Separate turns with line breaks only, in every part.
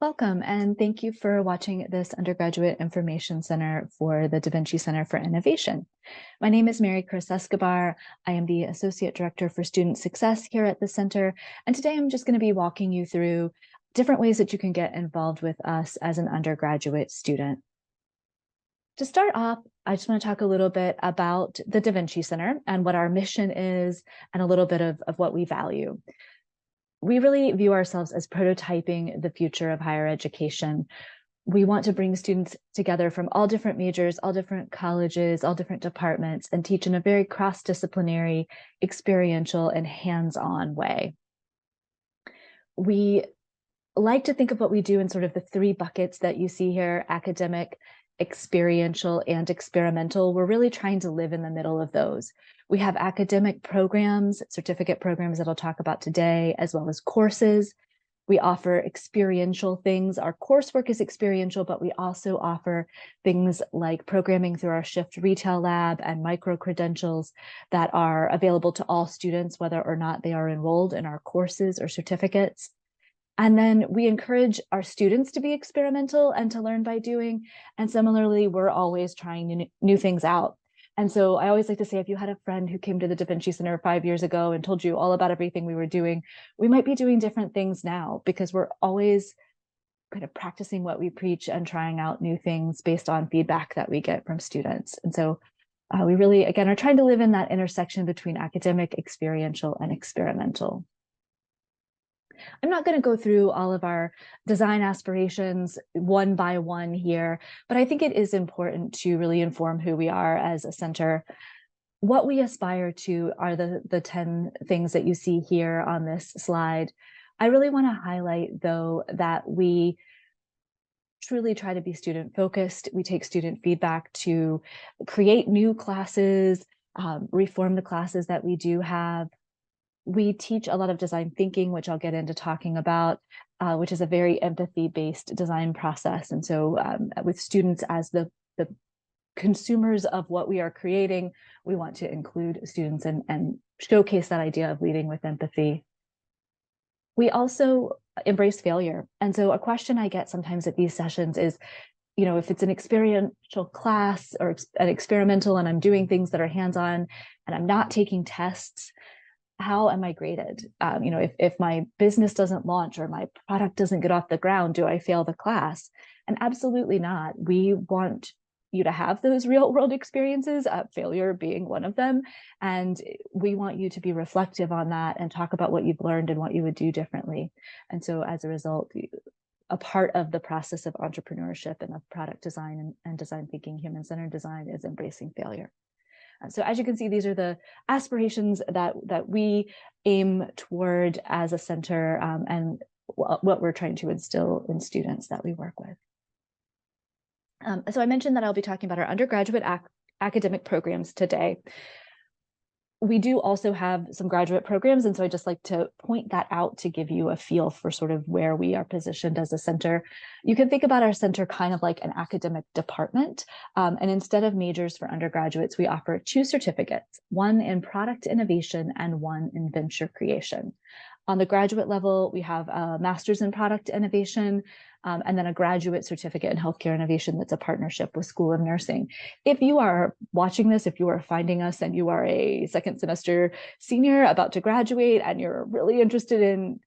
Welcome, and thank you for watching this Undergraduate Information Center for the Da Vinci Center for Innovation. My name is Mary Chris Escobar. I am the Associate Director for Student Success here at the center, and today I'm just going to be walking you through different ways that you can get involved with us as an undergraduate student. To start off, I just want to talk a little bit about the Da Vinci Center and what our mission is and a little bit of what we value. We really view ourselves as prototyping the future of higher education. We want to bring students together from all different majors, all different colleges, all different departments, and teach in a very cross-disciplinary, experiential, and hands-on way. We like to think of what we do in sort of the three buckets that you see here: academic, experiential, and experimental. We're really trying to live in the middle of those. We have academic programs, certificate programs that I'll talk about today, as well as courses. We offer experiential things. Our coursework is experiential, but we also offer things like programming through our Shift Retail Lab and micro-credentials that are available to all students, whether or not they are enrolled in our courses or certificates. And then we encourage our students to be experimental and to learn by doing. And similarly, we're always trying new things out. And so I always like to say, if you had a friend who came to the Da Vinci Center 5 years ago and told you all about everything we were doing, we might be doing different things now because we're always kind of practicing what we preach and trying out new things based on feedback that we get from students. And so we really, again, are trying to live in that intersection between academic, experiential, and experimental. I'm not going to go through all of our design aspirations one by one here, but I think it is important to really inform who we are as a center. What we aspire to are the 10 things that you see here on this slide. I really want to highlight, though, that we truly try to be student focused. We take student feedback to create new classes, reform the classes that we do have. We teach a lot of design thinking, which I'll get into talking about, which is a very empathy-based design process. And so with students as the consumers of what we are creating, we want to include students and showcase that idea of leading with empathy. We also embrace failure. And so a question I get sometimes at these sessions is, if it's an experiential class or an experimental and I'm doing things that are hands-on and I'm not taking tests, how am I graded? If my business doesn't launch or my product doesn't get off the ground, do I fail the class? And absolutely not. We want you to have those real world experiences, failure being one of them. And we want you to be reflective on that and talk about what you've learned and what you would do differently. And so as a result, a part of the process of entrepreneurship and of product design and design thinking, human-centered design, is embracing failure. So as you can see, these are the aspirations that we aim toward as a center and what we're trying to instill in students that we work with. So I mentioned that I'll be talking about our undergraduate academic programs today. We do also have some graduate programs, and so I just like to point that out to give you a feel for sort of where we are positioned as a center. You can think about our center kind of like an academic department, and instead of majors for undergraduates, we offer 2 certificates, one in product innovation and one in venture creation. On the graduate level, we have a master's in product innovation, and then a graduate certificate in healthcare innovation that's a partnership with School of Nursing. If you are watching this, if you are finding us and you are a second semester senior about to graduate and you're really interested in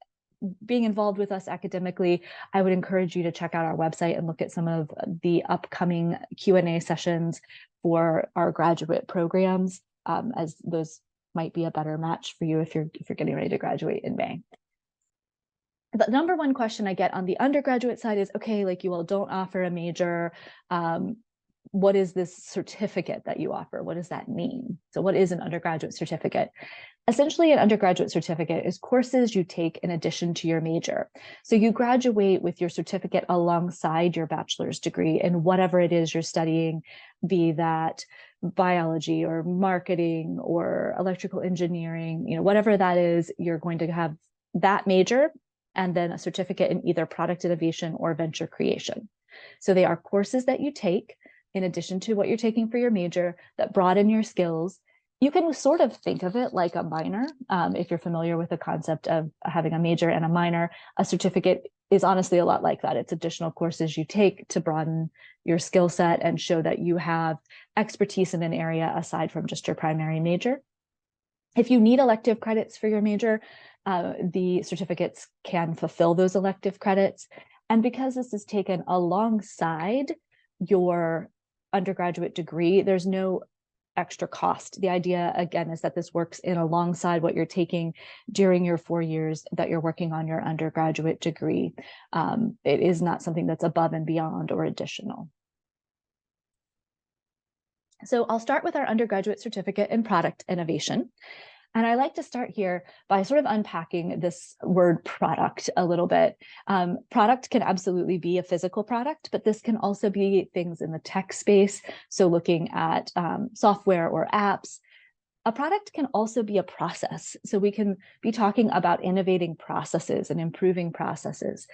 being involved with us academically, I would encourage you to check out our website and look at some of the upcoming Q&A sessions for our graduate programs, as those might be a better match for you if you're getting ready to graduate in May. The number one question I get on the undergraduate side is, okay, like you all don't offer a major. What is this certificate that you offer? What does that mean? So what is an undergraduate certificate? Essentially, an undergraduate certificate is courses you take in addition to your major. So you graduate with your certificate alongside your bachelor's degree in whatever it is you're studying, be that biology or marketing or electrical engineering, whatever that is, you're going to have that major and then a certificate in either product innovation or venture creation. So they are courses that you take in addition to what you're taking for your major that broaden your skills. You can sort of think of it like a minor. If you're familiar with the concept of having a major and a minor, a certificate is honestly a lot like that. It's additional courses you take to broaden your skill set and show that you have expertise in an area aside from just your primary major. If you need elective credits for your major, the certificates can fulfill those elective credits. And because this is taken alongside your undergraduate degree, there's no extra cost. The idea, again, is that this works in alongside what you're taking during your 4 years that you're working on your undergraduate degree. It is not something that's above and beyond or additional. So I'll start with our undergraduate certificate in product innovation. And I like to start here by sort of unpacking this word product a little bit. Product can absolutely be a physical product, but this can also be things in the tech space. So looking at software or apps. A product can also be a process. So we can be talking about innovating processes and improving processes.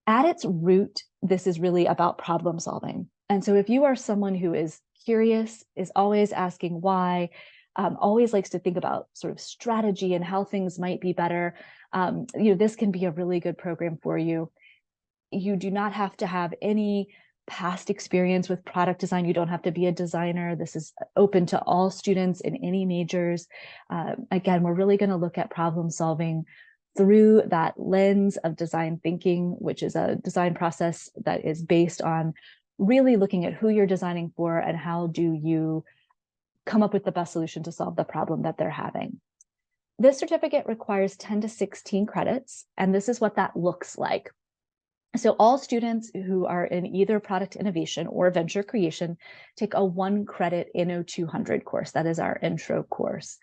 At its root, this is really about problem solving. And so if you are someone who is curious, is always asking why, always likes to think about sort of strategy and how things might be better, this can be a really good program for you. You do not have to have any past experience with product design. You don't have to be a designer. This is open to all students in any majors. Again, we're really going to look at problem solving through that lens of design thinking, which is a design process that is based on really looking at who you're designing for and how do you come up with the best solution to solve the problem that they're having. This certificate requires 10 to 16 credits, and this is what that looks like. So all students who are in either product innovation or venture creation take a 1 credit Inno 200 course. That is our intro course.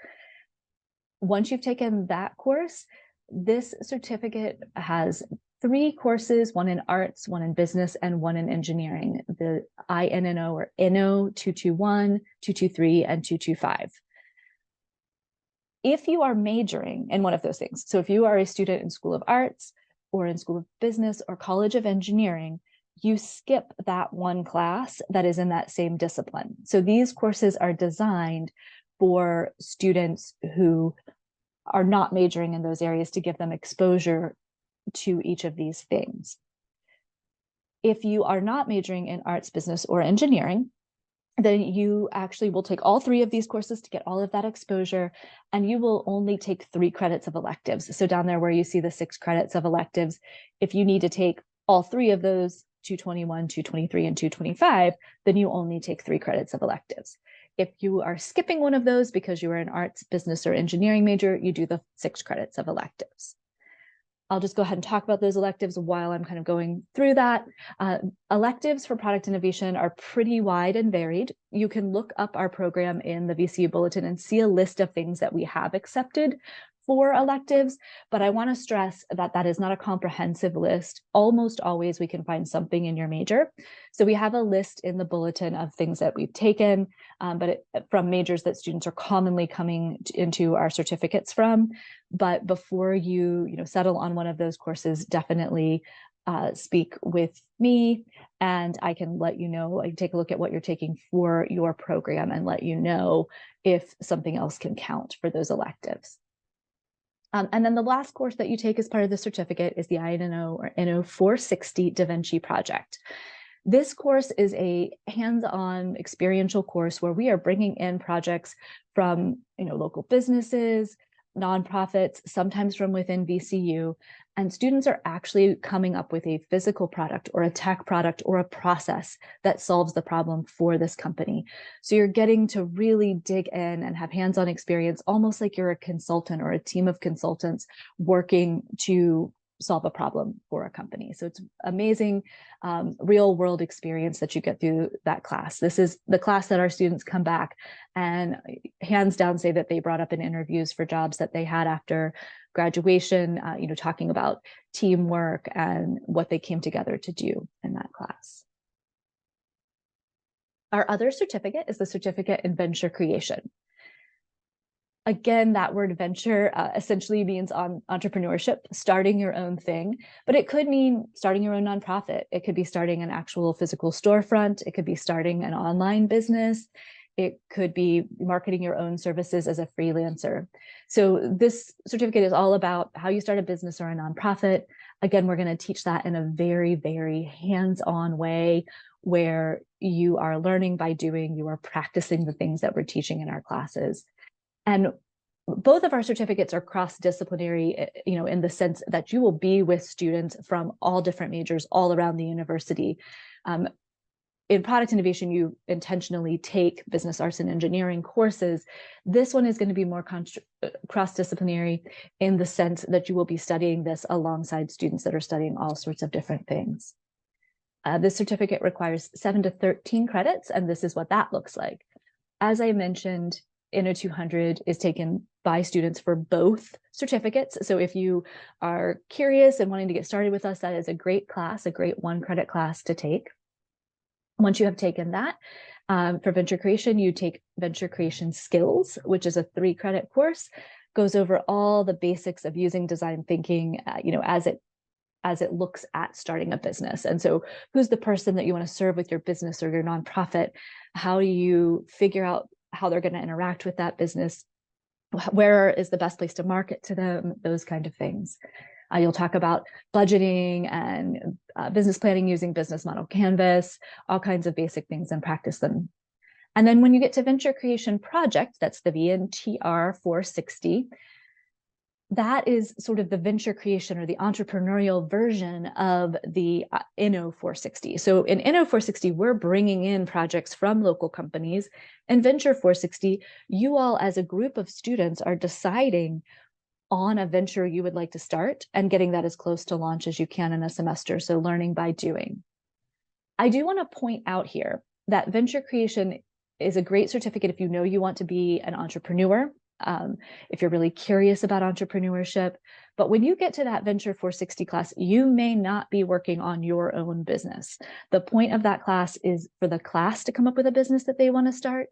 Once you've taken that course, this certificate has 3 courses, 1 in arts, 1 in business, and 1 in engineering, the INNO or Inno 221, 223, and 225. If you are majoring in one of those things, so if you are a student in School of Arts or in School of Business or College of Engineering, you skip that 1 class that is in that same discipline. So these courses are designed for students who are not majoring in those areas to give them exposure to each of these things. If you are not majoring in arts, business, or engineering, then you actually will take all 3 of these courses to get all of that exposure, and you will only take 3 credits of electives. So down there where you see the 6 credits of electives, if you need to take all 3 of those, 221, 223, and 225, then you only take 3 credits of electives. If you are skipping one of those because you are an arts, business, or engineering major, you do the 6 credits of electives. I'll just go ahead and talk about those electives while I'm kind of going through that. Electives for product innovation are pretty wide and varied. You can look up our program in the VCU Bulletin and see a list of things that we have accepted for electives, but I want to stress that that is not a comprehensive list. Almost always we can find something in your major. So we have a list in the bulletin of things that we've taken, from majors that students are commonly coming into our certificates from. But before you settle on one of those courses, definitely speak with me, and I can let you know, I can take a look at what you're taking for your program and let you know if something else can count for those electives. And then the last course that you take as part of the certificate is the INNO or Inno 460 Da Vinci project. This course is a hands-on experiential course where we are bringing in projects from local businesses, nonprofits, sometimes from within VCU, and students are actually coming up with a physical product or a tech product or a process that solves the problem for this company. So you're getting to really dig in and have hands-on experience, almost like you're a consultant or a team of consultants working to solve a problem for a company. So it's amazing real world experience that you get through that class. This is the class that our students come back and hands down say that they brought up in interviews for jobs that they had after graduation, talking about teamwork and what they came together to do in that class. Our other certificate is the certificate in venture creation. Again, that word venture essentially means on entrepreneurship, starting your own thing, but it could mean starting your own nonprofit. It could be starting an actual physical storefront. It could be starting an online business. It could be marketing your own services as a freelancer. So this certificate is all about how you start a business or a nonprofit. Again, we're going to teach that in a very, very hands-on way where you are learning by doing, you are practicing the things that we're teaching in our classes. And both of our certificates are cross-disciplinary, in the sense that you will be with students from all different majors all around the university. In product innovation, you intentionally take business, arts, and engineering courses. This one is going to be more cross-disciplinary in the sense that you will be studying this alongside students that are studying all sorts of different things. This certificate requires 7 to 13 credits, and this is what that looks like. As I mentioned, Inno 200 is taken by students for both certificates. So if you are curious and wanting to get started with us, that is a great class, a great 1-credit class to take. Once you have taken that, for venture creation, you take venture creation skills, which is a 3-credit course, goes over all the basics of using design thinking, as it looks at starting a business. And so who's the person that you want to serve with your business or your nonprofit? How do you figure out how they're going to interact with that business? Where is the best place to market to them? Those kind of things. You'll talk about budgeting and business planning using business model canvas, all kinds of basic things, and practice them. And then when you get to venture creation project, that's the VNTR 460, that is sort of the venture creation or the entrepreneurial version of the Inno 460. So in Inno 460, we're bringing in projects from local companies. In Venture 460, you all as a group of students are deciding on a venture you would like to start and getting that as close to launch as you can in a semester. So learning by doing. I do want to point out here that venture creation is a great certificate if you know you want to be an entrepreneur, if you're really curious about entrepreneurship. But when you get to that Venture 460 class, you may not be working on your own business. The point of that class is for the class to come up with a business that they want to start,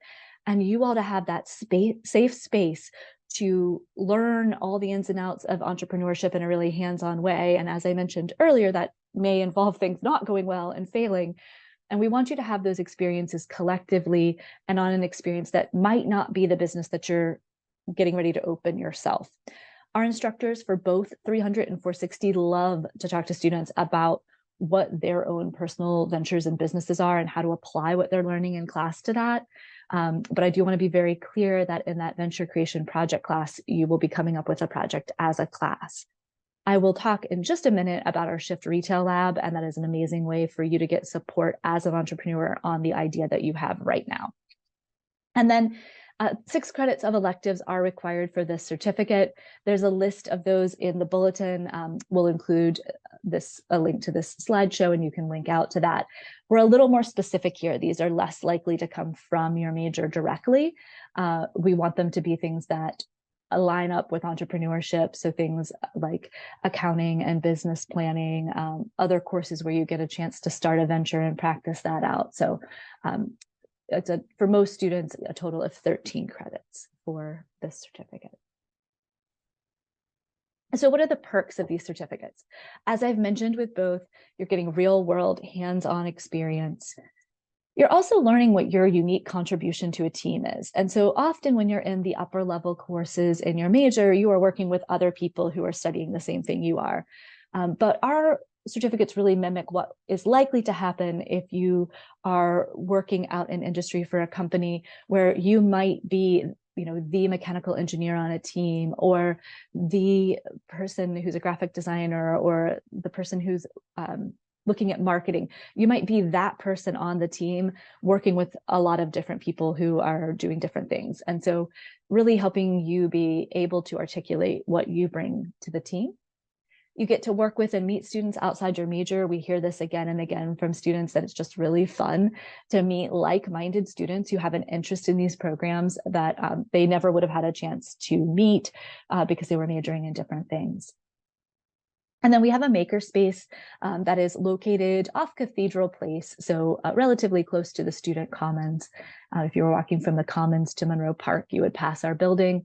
and you all to have that safe space to learn all the ins and outs of entrepreneurship in a really hands-on way. And as I mentioned earlier, that may involve things not going well and failing. And we want you to have those experiences collectively and on an experience that might not be the business that you're getting ready to open yourself. Our instructors for both 300 and 460 love to talk to students about what their own personal ventures and businesses are and how to apply what they're learning in class to that. But I do want to be very clear that in that venture creation project class, you will be coming up with a project as a class. I will talk in just a minute about our Shift Retail Lab, and that is an amazing way for you to get support as an entrepreneur on the idea that you have right now. And then 6 credits of electives are required for this certificate. There's a list of those in the bulletin. We'll include a link to this slideshow, and you can link out to that. We're a little more specific here. These are less likely to come from your major directly. We want them to be things that line up with entrepreneurship. So things like accounting and business planning, other courses where you get a chance to start a venture and practice that out. So it's for most students, a total of 13 credits for this certificate. So what are the perks of these certificates? As I've mentioned with both, you're getting real world hands-on experience. You're also learning what your unique contribution to a team is. And so often when you're in the upper level courses in your major, you are working with other people who are studying the same thing you are. But our certificates really mimic what is likely to happen if you are working out in industry for a company where you might be, the mechanical engineer on a team, or the person who's a graphic designer, or the person who's looking at marketing. You might be that person on the team working with a lot of different people who are doing different things. And so really helping you be able to articulate what you bring to the team. You get to work with and meet students outside your major. We hear this again and again from students that it's just really fun to meet like-minded students who have an interest in these programs that they never would have had a chance to meet because they were majoring in different things. And then we have a makerspace that is located off Cathedral Place, so relatively close to the student commons. If you were walking from the commons to Monroe Park, you would pass our building.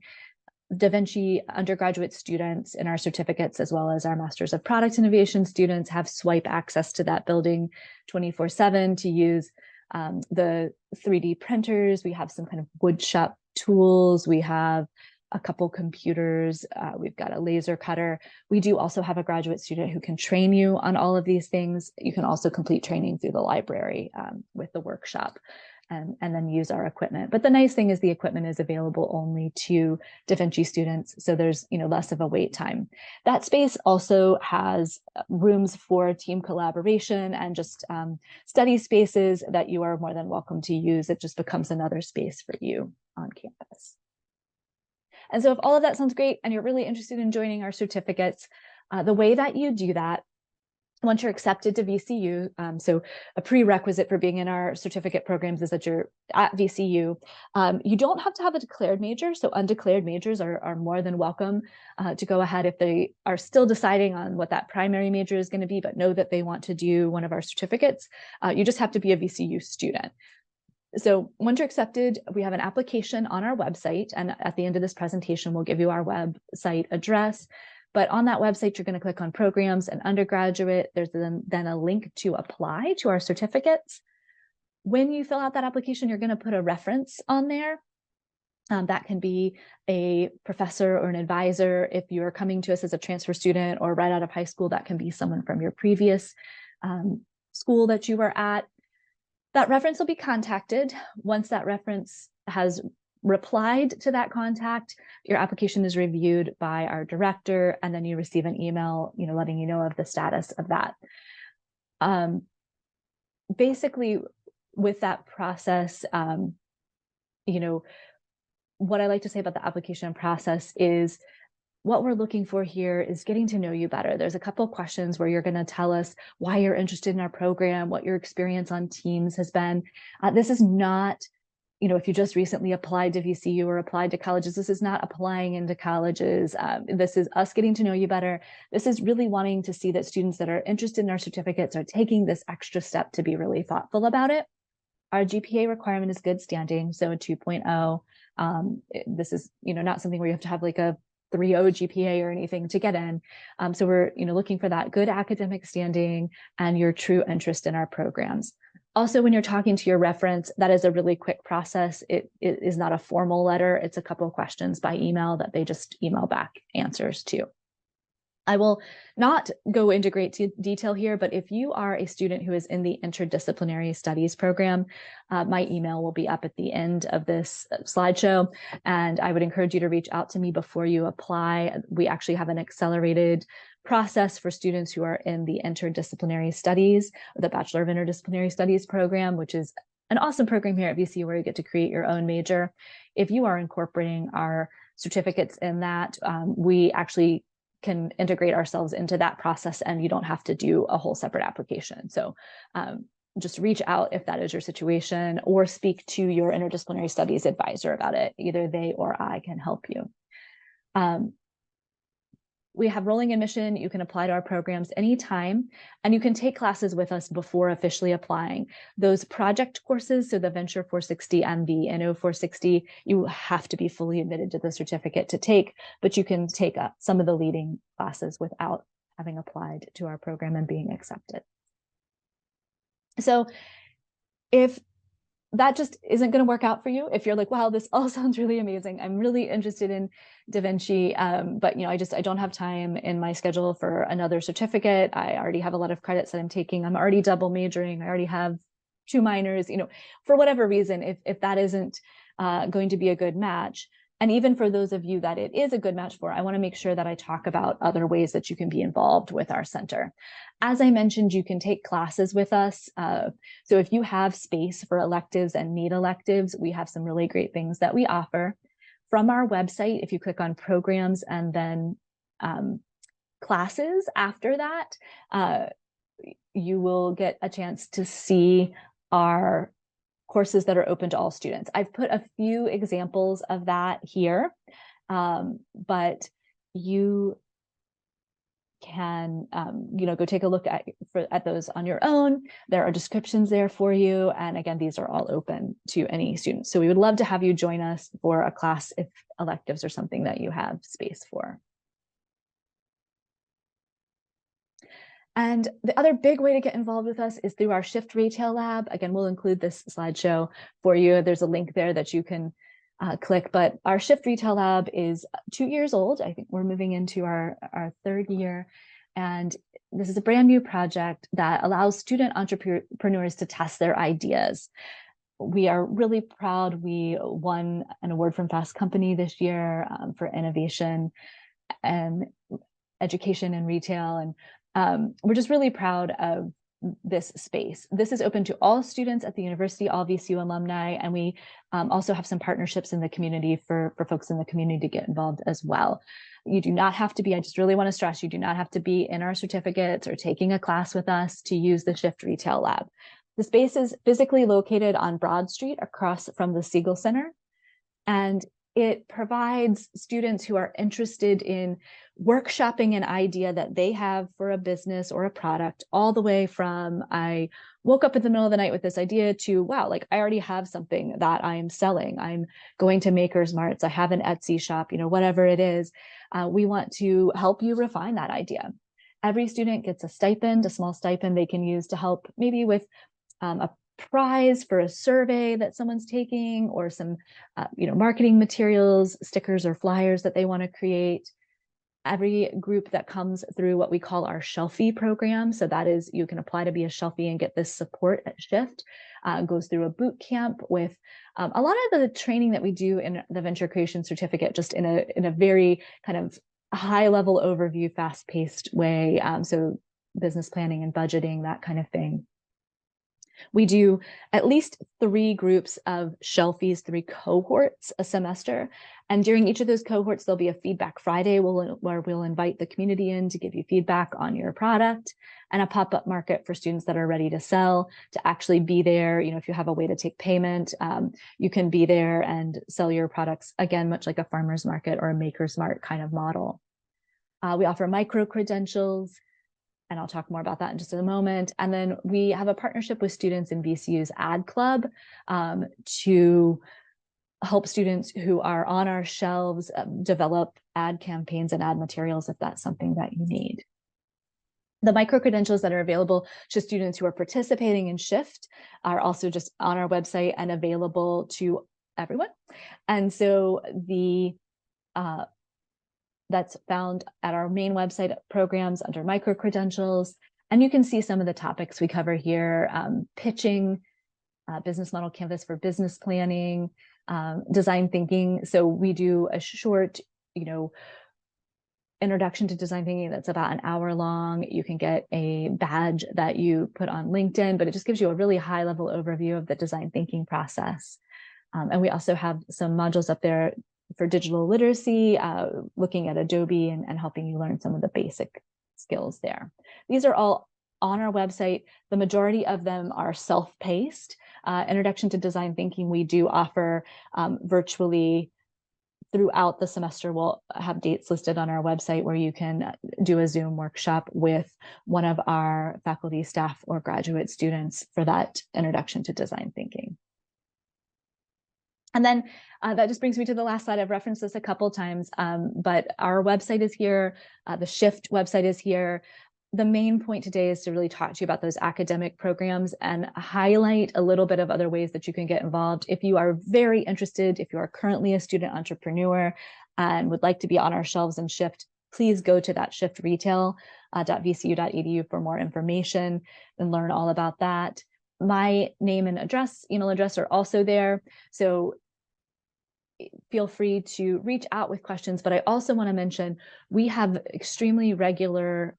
Da Vinci undergraduate students in our certificates, as well as our Masters of Product Innovation students, have swipe access to that building 24/7 to use the 3D printers, we have some kind of wood shop tools, we have a couple computers, we've got a laser cutter. We do also have a graduate student who can train you on all of these things. You can also complete training through the library with the workshop. And then use our equipment. But the nice thing is the equipment is available only to Da Vinci students, so there's less of a wait time. That space also has rooms for team collaboration and just study spaces that you are more than welcome to use. It just becomes another space for you on campus. And so if all of that sounds great and you're really interested in joining our certificates, the way that you do that, once you're accepted to VCU, so a prerequisite for being in our certificate programs is that you're at VCU. You don't have to have a declared major, so undeclared majors are more than welcome to go ahead if they are still deciding on what that primary major is going to be, but know that they want to do one of our certificates. You just have to be a VCU student. So once you're accepted, we have an application on our website, and at the end of this presentation, we'll give you our website address. But on that website, you're going to click on programs and undergraduate. There's then a link to apply to our certificates. When you fill out that application, you're going to put a reference on there. That can be a professor or an advisor. If you're coming to us as a transfer student or right out of high school, that can be someone from your previous school that you were at. That reference will be contacted. Once that reference has replied to that contact, your application is reviewed by our director, and then you receive an email, letting you know of the status of that. Basically, with that process, what I like to say about the application process is what we're looking for here is getting to know you better. There's a couple of questions where you're going to tell us why you're interested in our program, what your experience on teams has been. This is not, if you just recently applied to VCU or applied to colleges, this is not applying into colleges. This is us getting to know you better. This is really wanting to see that students that are interested in our certificates are taking this extra step to be really thoughtful about it. Our GPA requirement is good standing, so a 2.0. This is, not something where you have to have like a 3.0 GPA or anything to get in. So we're, looking for that good academic standing and your true interest in our programs. Also, when you're talking to your reference, that is a really quick process. It is not a formal letter. It's a couple of questions by email that they just email back answers to. I will not go into great detail here, but if you are a student who is in the interdisciplinary studies program, my email will be up at the end of this slideshow, and I would encourage you to reach out to me before you apply. We actually have an accelerated process for students who are in the interdisciplinary studies, or the Bachelor of Interdisciplinary Studies program, which is an awesome program here at VCU where you get to create your own major. If you are incorporating our certificates in that, we actually can integrate ourselves into that process, and you don't have to do a whole separate application. So just reach out if that is your situation, or speak to your interdisciplinary studies advisor about it. Either they or I can help you. We have rolling admission. You can apply to our programs anytime, and you can take classes with us before officially applying. Those project courses, so the Venture 460 and the NO 460, you have to be fully admitted to the certificate to take, but you can take some of the leading classes without having applied to our program and being accepted. So if that just isn't going to work out for you, if you're like, wow, this all sounds really amazing, I'm really interested in Da Vinci, but I don't have time in my schedule for another certificate. I already have a lot of credits that I'm taking. I'm already double majoring. I already have 2 minors, for whatever reason, if that isn't going to be a good match. And even for those of you that it is a good match for, I want to make sure that I talk about other ways that you can be involved with our center. As I mentioned, you can take classes with us. So if you have space for electives and need electives, we have some really great things that we offer. From our website, if you click on programs and then classes after that, you will get a chance to see our courses that are open to all students. I've put a few examples of that here, but you can go take a look at those on your own. There are descriptions there for you, and again, these are all open to any students. So we would love to have you join us for a class if electives are something that you have space for. And the other big way to get involved with us is through our Shift Retail Lab. Again, we'll include this slideshow for you. There's a link there that you can click, but our Shift Retail Lab is 2 years old. I think we're moving into our third year. And this is a brand new project that allows student entrepreneurs to test their ideas. We are really proud. We won an award from Fast Company this year for innovation and education and retail. And we're just really proud of this space. This is open to all students at the university, all VCU alumni, and we also have some partnerships in the community for folks in the community to get involved as well. You do not have to be, I just really want to stress, you do not have to be in our certificates or taking a class with us to use the Shift Retail Lab. The space is physically located on Broad Street across from the Siegel Center, and it provides students who are interested in workshopping an idea that they have for a business or a product, all the way from I woke up in the middle of the night with this idea to, wow, like I already have something that I'm selling. I'm going to Maker's Marts. I have an Etsy shop, whatever it is. We want to help you refine that idea. Every student gets a stipend, a small stipend they can use to help maybe with a prize for a survey that someone's taking, or some marketing materials, stickers or flyers that they want to create. Every group that comes through what we call our Shelfie program, so that is, you can apply to be a Shelfie and get this support at Shift, goes through a boot camp with a lot of the training that we do in the Venture Creation Certificate, just in a very kind of high level overview, fast-paced way. So business planning and budgeting, that kind of thing. We do at least 3 groups of Shelfies, 3 cohorts a semester. And during each of those cohorts, there'll be a Feedback Friday where we'll invite the community in to give you feedback on your product, and a pop-up market for students that are ready to sell, to actually be there. If you have a way to take payment, you can be there and sell your products, again, much like a farmer's market or a Maker's Mart kind of model. We offer micro-credentials, and I'll talk more about that in just a moment. And then we have a partnership with students in VCU's Ad Club to help students who are on our shelves develop ad campaigns and ad materials if that's something that you need. The micro-credentials that are available to students who are participating in Shift are also just on our website and available to everyone. And so that's found at our main website programs under micro-credentials. And you can see some of the topics we cover here: pitching, business model canvas for business planning, design thinking. So we do a short, introduction to design thinking that's about an hour long. You can get a badge that you put on LinkedIn, but it just gives you a really high level overview of the design thinking process. And we also have some modules up there for digital literacy, looking at Adobe and helping you learn some of the basic skills there. These are all on our website. The majority of them are self-paced. Introduction to Design Thinking, we do offer virtually throughout the semester. We'll have dates listed on our website where you can do a Zoom workshop with one of our faculty, staff, or graduate students for that Introduction to Design Thinking. And then that just brings me to the last slide. I've referenced this a couple times, but our website is here. The Shift website is here. The main point today is to really talk to you about those academic programs and highlight a little bit of other ways that you can get involved. If you are very interested, if you are currently a student entrepreneur and would like to be on our shelves in Shift, please go to that shiftretail.vcu.edu for more information and learn all about that. My name and email address are also there. So feel free to reach out with questions, but I also want to mention we have extremely regular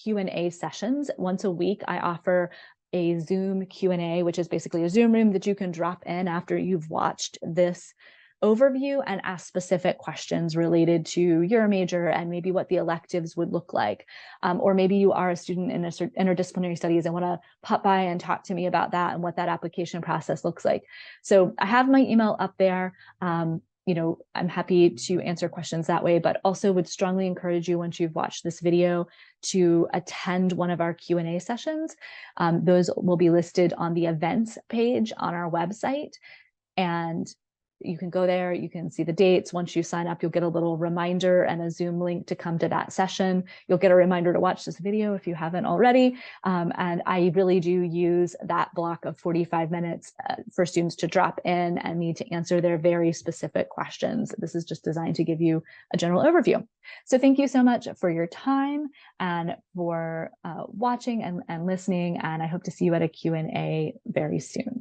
Q&A sessions. Once a week, I offer a Zoom Q&A, which is basically a Zoom room that you can drop in after you've watched this overview and ask specific questions related to your major and maybe what the electives would look like. Or maybe you are a student in interdisciplinary studies and want to pop by and talk to me about that and what that application process looks like. So I have my email up there. I'm happy to answer questions that way, but also would strongly encourage you, once you've watched this video, to attend one of our Q&A sessions. Those will be listed on the events page on our website. And You can go there, you can see the dates. Once you sign up, you'll get a little reminder and a Zoom link to come to that session. You'll get a reminder to watch this video if you haven't already. And I really do use that block of 45 minutes for students to drop in and me to answer their very specific questions. This is just designed to give you a general overview. So thank you so much for your time and for watching and listening. And I hope to see you at a Q&A very soon.